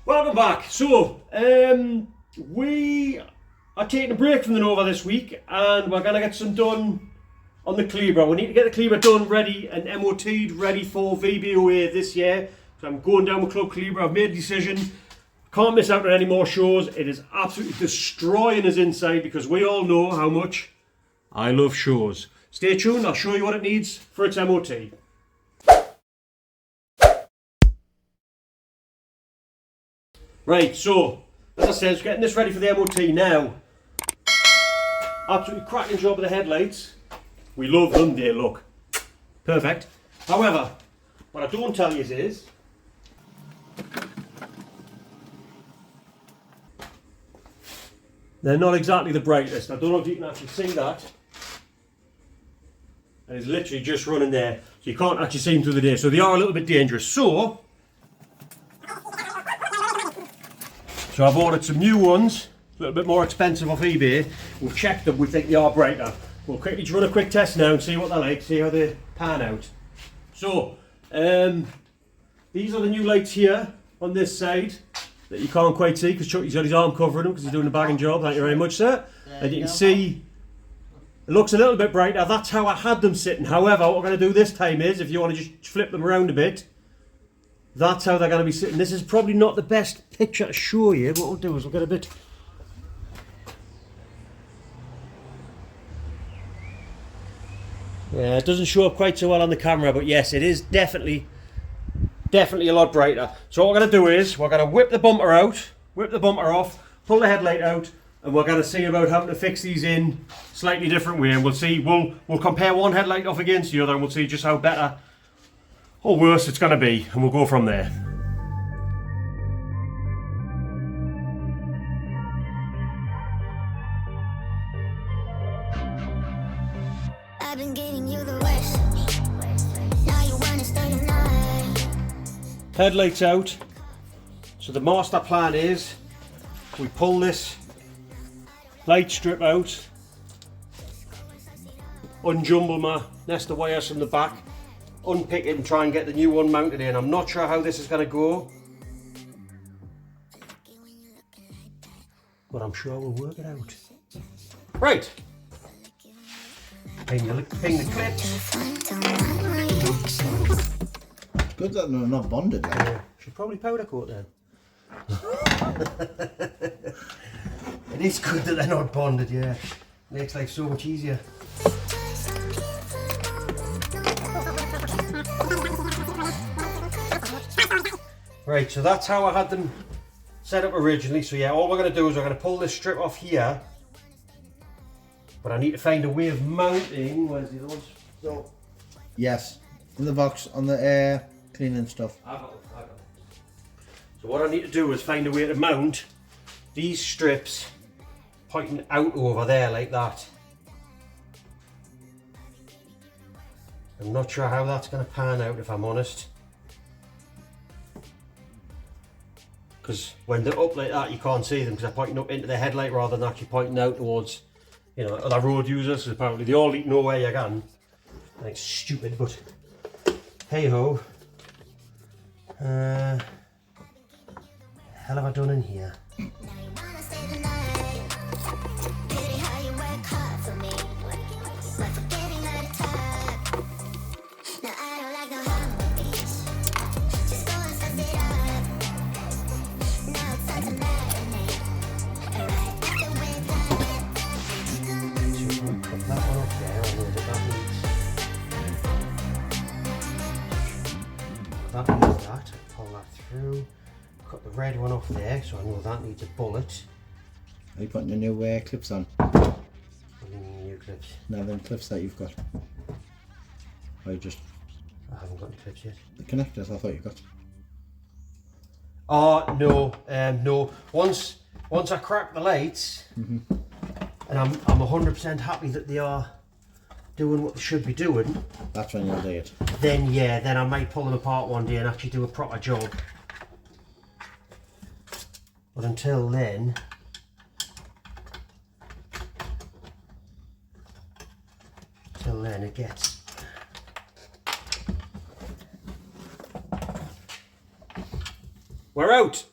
Welcome back. So, we are taking a break from the Nova this week and we're going to get some done on the Calibra. We need to get the Calibra done ready and MOT'd ready for VBOA this year. So I'm going down with Club Calibra. I've made a decision. Can't miss out on any more shows. It is absolutely destroying us inside because we all know how much I love shows. Stay tuned. I'll show you what it needs for its MOT. Right, so, as I said, getting this ready for the MOT now. Absolutely cracking job of the headlights. We love them, they look perfect. However, what I don't tell you is, they're not exactly the brightest. I don't know if you can actually see that. And it's literally just running there, so you can't actually see them through the day. So they are a little bit dangerous. So I've ordered some new ones, a little bit more expensive off eBay. We've checked them, we think they are brighter. We'll quickly run a quick test now and see what they're like, see how they pan out. So, these are the new lights here on this side that you can't quite see because Chucky's got his arm covering them because he's doing a bagging job. Thank you very much, sir. And you can see it looks a little bit brighter. That's how I had them sitting. However, what we're going to do this time is, if you want to just flip them around a bit, that's how they're going to be sitting. This is probably not the best picture to show you. What we'll do is we'll get a bit... Yeah, it doesn't show up quite so well on the camera, but yes, it is definitely a lot brighter. So what we're going to do is, we're going to whip the bumper out, whip the bumper off, pull the headlight out, and we're going to see about having to fix these in slightly different way. And we'll see, we'll compare one headlight off against the other, and we'll see just how better or worse it's going to be, and we'll go from there. I've been giving you the worst. Now you wanna stay tonight. Headlights out. So the master plan is we pull this light strip out, unjumble my nest of wires from the back, unpick it and try and get the new one mounted in. I'm not sure how this is going to go, but I'm sure we'll work it out. Right. Ping the clips. Good that they're not bonded. Like. Yeah, should probably powder coat then. It is good that they're not bonded, yeah. Makes life so much easier. Right, so that's how I had them set up originally. So yeah, all we're going to do is we're going to pull this strip off here. But I need to find a way of mounting. Where's the other ones? So, Yes, in the box on the air cleaning stuff. I got it. So what I need to do is find a way to mount these strips pointing out over there like that. I'm not sure how that's going to pan out, if I'm honest. Because when they're up like that, you can't see them because they're pointing up into the headlight rather than actually pointing out towards, you know, other road users. So apparently they all know where you can. I think it's stupid, but hey ho. Hell have I done in here? Now you wanna stay tonight. Pity how you work hard for me. But forgetting how to talk. Now I don't like no harmonies. Just go and suss it up. Now it's time to marinate. Alright, after we're done. So we'll put that one up there. I know that needs that. Pull that through. Cut the red one off there, so I know that needs a bullet. Are you putting the new clips on? What do you mean new clips? No, them clips that you've got. Or you just I haven't got any clips yet. the connectors? I thought you got. Oh no, no. Once I crack the lights, and I'm 100% happy that they are doing what they should be doing. That's when you'll do it. Then yeah, then I might pull them apart one day and actually do a proper job. But until then, it gets. We're out.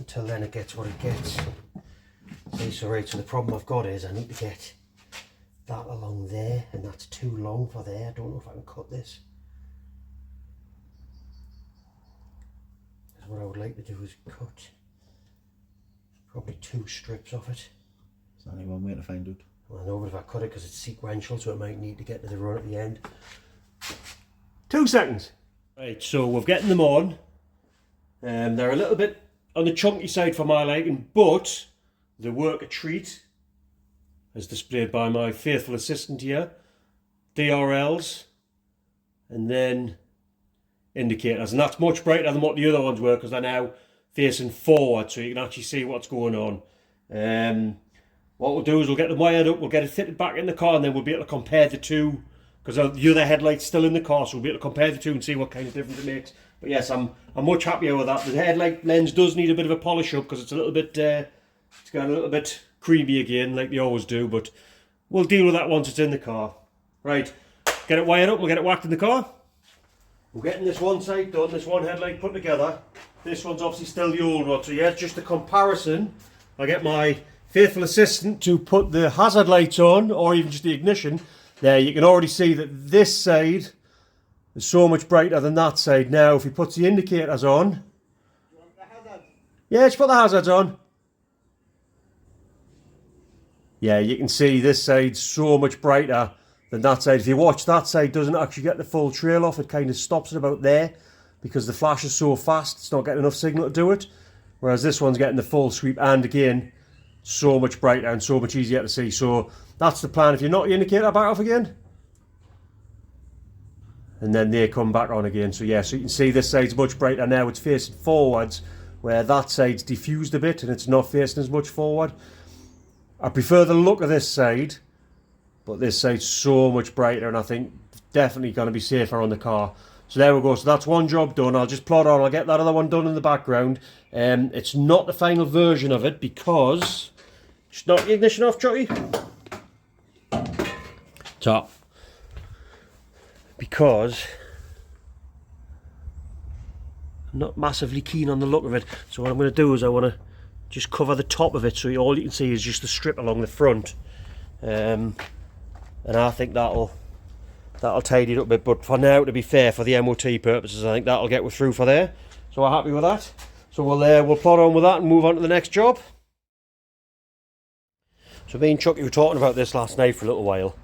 until then it gets what it gets. See, so right, so the problem I've got is I need to get that along there, and that's too long for there. I don't know if I can cut this. What I would like to do is cut probably 2 strips of it. There's only one way to find it. Well, I know, but if I cut it, because it's sequential, so it might need to get to the run at the end. 2 seconds. Right, so we're getting them on. They're a little bit on the chunky side for my liking, but they work a treat, as displayed by my faithful assistant here. DRLs, and then indicators, and that's much brighter than what the other ones were because they're now facing forward, so you can actually see what's going on. What we'll do is we'll get them wired up, we'll get it fitted back in the car, and then we'll be able to compare the two, because the other headlight's still in the car, so we'll be able to compare the two and see what kind of difference it makes. But yes, I'm much happier with that. The headlight lens does need a bit of a polish up because it's a little bit, it's got a little bit creamy again, like they always do, but we'll deal with that once it's in the car. Right, get it wired up, we'll get it whacked in the car. We're getting this one side done, this one headlight put together. This one's obviously still the old one, so yeah, just a comparison. I get my faithful assistant to put the hazard lights on, or even just the ignition. There, you can already see that this side is so much brighter than that side. Now, if he puts the indicators on... Do you want the hazard? Yeah, just put the hazards on. Yeah, you can see this side's so much brighter than that side. If you watch, that side doesn't actually get the full trail off. It kind of stops it about there because the flash is so fast, it's not getting enough signal to do it. Whereas this one's getting the full sweep, and again, so much brighter and so much easier to see. So that's the plan. If you knock the indicator back off again, and then they come back on again. So yeah, so you can see this side's much brighter now. It's facing forwards, where that side's diffused a bit and it's not facing as much forward. I prefer the look of this side, but this side's so much brighter, and I think definitely going to be safer on the car. So there we go. So that's one job done. I'll just plod on. I'll get that other one done in the background. It's not the final version of it because... Just knock the ignition off, Jotty. Top. Because I'm not massively keen on the look of it. So what I'm going to do is I want to just cover the top of it, so all you can see is just the strip along the front. And I think that'll tidy it up a bit, but for now, to be fair, for the MOT purposes, I think that'll get us through for there. So we're happy with that. So we'll plod on with that and move on to the next job. So me and Chucky were talking about this last night for a little while.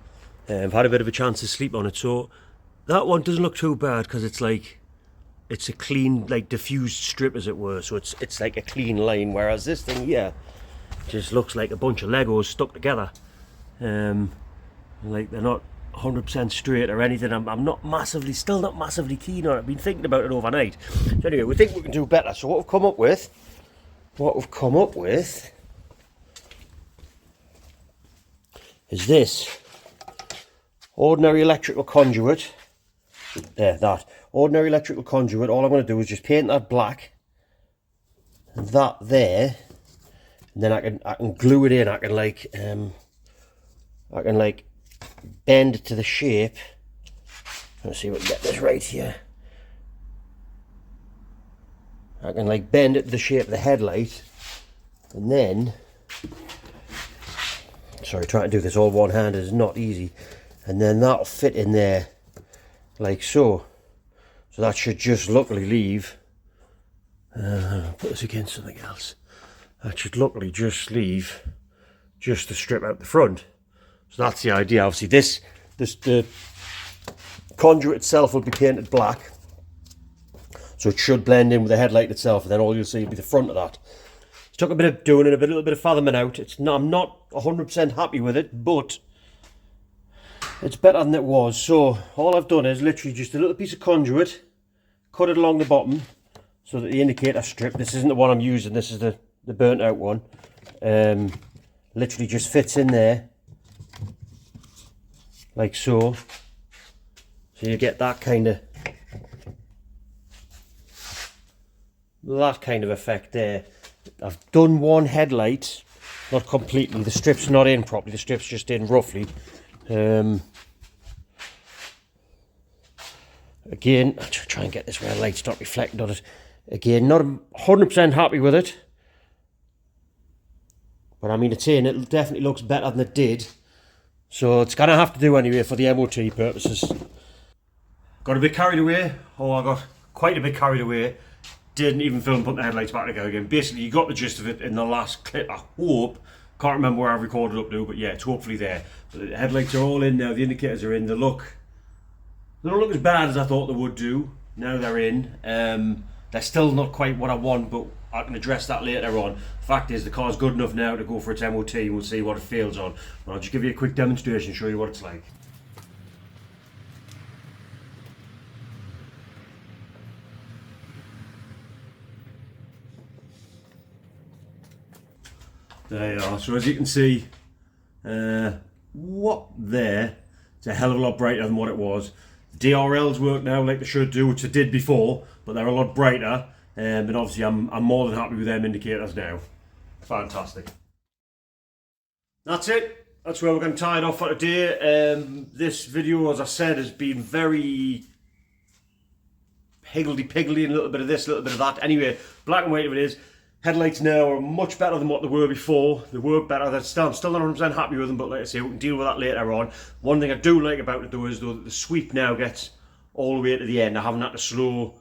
I've had a bit of a chance to sleep on it. So that one doesn't look too bad because it's a clean, like diffused strip, as it were. So it's like a clean line, whereas this thing here just looks like a bunch of Legos stuck together. Like they're not 100% straight or anything. I'm not massively, still not massively keen on it. I've been thinking about it overnight. So anyway, we think we can do better. So what we've come up with is this ordinary electrical conduit. There, that ordinary electrical conduit. All I'm going to do is just paint that black, and that there, and then I can glue it in. I can like bend it to the shape. Let's see if we can get this right here. I can like bend it to the shape of the headlight, and then, sorry, trying to do this all one-handed is not easy, and then that'll fit in there like so. So that should just luckily leave, I'll put this against something else, that should luckily just leave just the strip out the front. So that's the idea. Obviously the conduit itself will be painted black, so it should blend in with the headlight itself, and then all you'll see will be the front of that. It took a bit of doing and a little bit of fathoming out. I'm not 100% happy with it, but it's better than it was. So all I've done is literally just a little piece of conduit, cut it along the bottom so that the indicator strip, this isn't the one I'm using, this is the burnt out one, literally just fits in there like so. So you get that kind of effect there. I've done one headlight, not completely, the strip's not in properly, the strip's just in roughly. Again, I'll try and get this where the light's not reflecting on it. Again, not 100% happy with it. But I mean, it's in, it definitely looks better than it did. So it's going to have to do anyway for the MOT purposes. Got a bit carried away. Oh, I got quite a bit carried away. Didn't even film putting the headlights back together again. Basically, you got the gist of it in the last clip, I hope. Can't remember where I recorded up to, but yeah, it's hopefully there. But the headlights are all in now, the indicators are in. They don't look as bad as I thought they would do. Now they're in. They're still not quite what I want, but I can address that later on. The fact is, the car's good enough now to go for its MOT, and we'll see what it fails on. But I'll just give you a quick demonstration, show you what it's like. There you are. So as you can see, what there, it's a hell of a lot brighter than what it was. The DRLs work now like they should do, which they did before, but they're a lot brighter. But obviously I'm more than happy with them indicators now. Fantastic. That's it. That's where we're going to tie it off for today. This video, as I said, has been very higgledy-piggledy, and a little bit of this, a little bit of that. Anyway, black and white of it is. Headlights now are much better than what they were before. They work better. I'm still not 100% happy with them, but like I say, we can deal with that later on. One thing I do like about it though is that the sweep now gets all the way to the end. I haven't had to slow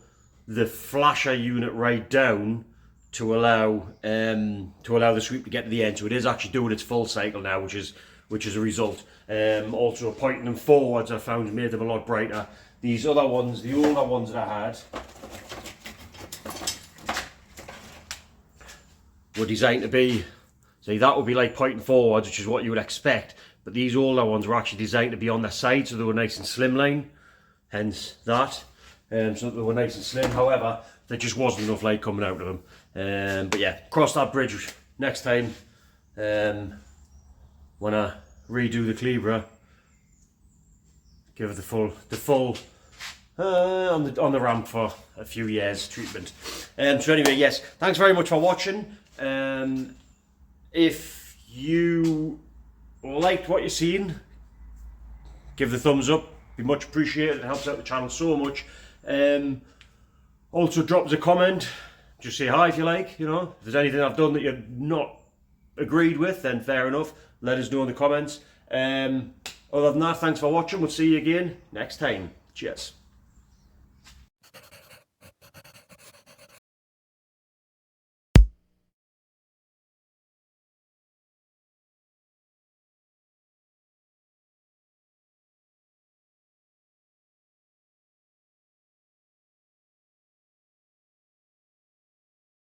the flasher unit right down to allow the sweep to get to the end. So it is actually doing its full cycle now, which is a result. Also pointing them forwards, I found made them a lot brighter. These other ones, the older ones that I had, were designed to be, see, that would be like pointing forwards, which is what you would expect, but these older ones were actually designed to be on their side, so they were nice and slimline, hence that. So they were nice and slim. However, there just wasn't enough light coming out of them. But yeah, cross that bridge next time when I redo the Calibra. Give it the full on the ramp for a few years treatment. So anyway, yes, thanks very much for watching. If you liked what you've seen, give the thumbs up, be much appreciated. It helps out the channel so much. Also drop us a comment, just say hi if you like, you know. If there's anything I've done that you're not agreed with, then fair enough, let us know in the comments. Other than that, thanks for watching. We'll see you again next time. Cheers.